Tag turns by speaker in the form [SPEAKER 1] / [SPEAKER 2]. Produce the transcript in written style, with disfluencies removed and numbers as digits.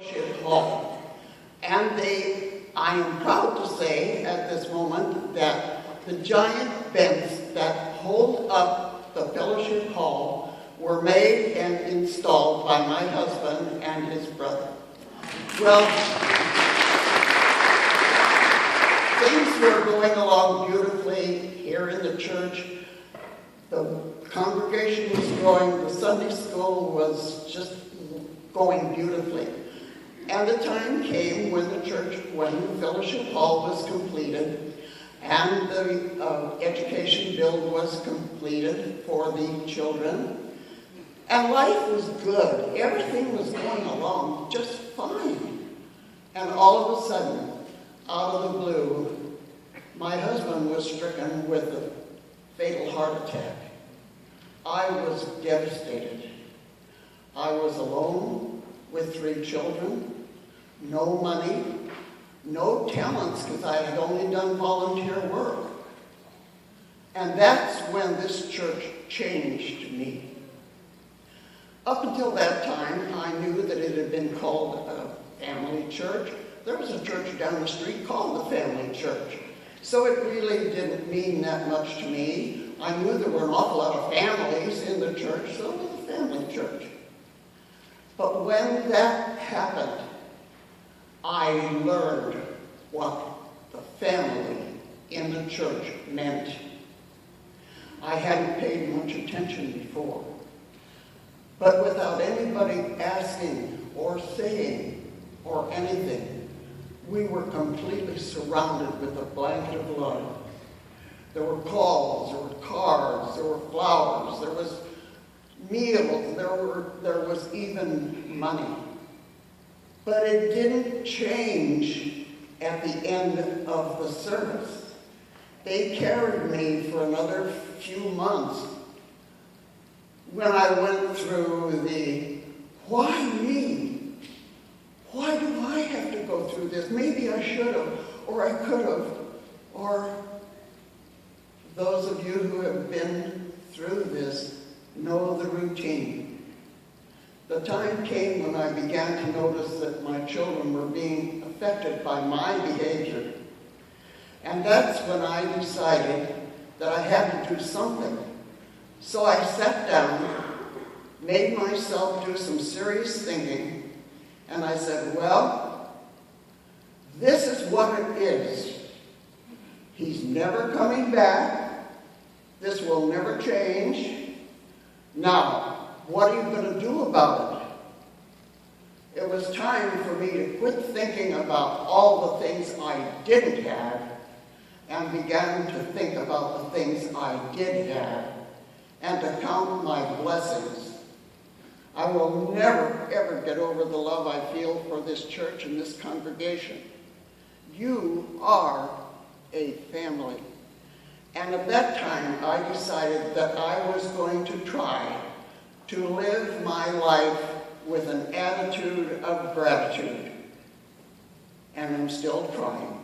[SPEAKER 1] Fellowship Hall. And I am proud to say at this moment that the giant bents that hold up the Fellowship Hall were made and installed by my husband and his brother. Well, things were going along beautifully here in the church. The congregation was growing, the Sunday school was just going beautifully. And the time came when the Fellowship Hall was completed and the education build was completed for the children. And life was good. Everything was going along just fine. And all of a sudden, out of the blue, my husband was stricken with a fatal heart attack. I was devastated. I was alone with 3 children, no money, no talents because I had only done volunteer work. And that's when this church changed me. Up until that time, I knew that it had been called a family church. There was a church down the street called the Family Church. So it really didn't mean that much to me. I knew there were an awful lot of families in the church, so it was a family church. But when that happened, I learned what the family in the church meant. I hadn't paid much attention before. But without anybody asking or saying or anything, we were completely surrounded with a blanket of love. There were calls, there were cards, there were flowers, there was meals, there was even money. But it didn't change at the end of the service. They carried me for another few months when I went through the, why me? Why do I have to go through this? Maybe I should have, or I could have, or those of you who have been through this know the routine. The time came when I began to notice that my children were being affected by my behavior. And that's when I decided that I had to do something. So I sat down, made myself do some serious thinking, and I said, well, this is what it is. He's never coming back. This will never change. Now, what are you going to do about it? It was time for me to quit thinking about all the things I didn't have and began to think about the things I did have and to count my blessings. I will never, ever get over the love I feel for this church and this congregation. You are a family. And at that time, I decided that I was going to try to live my life with an attitude of gratitude. And I'm still trying.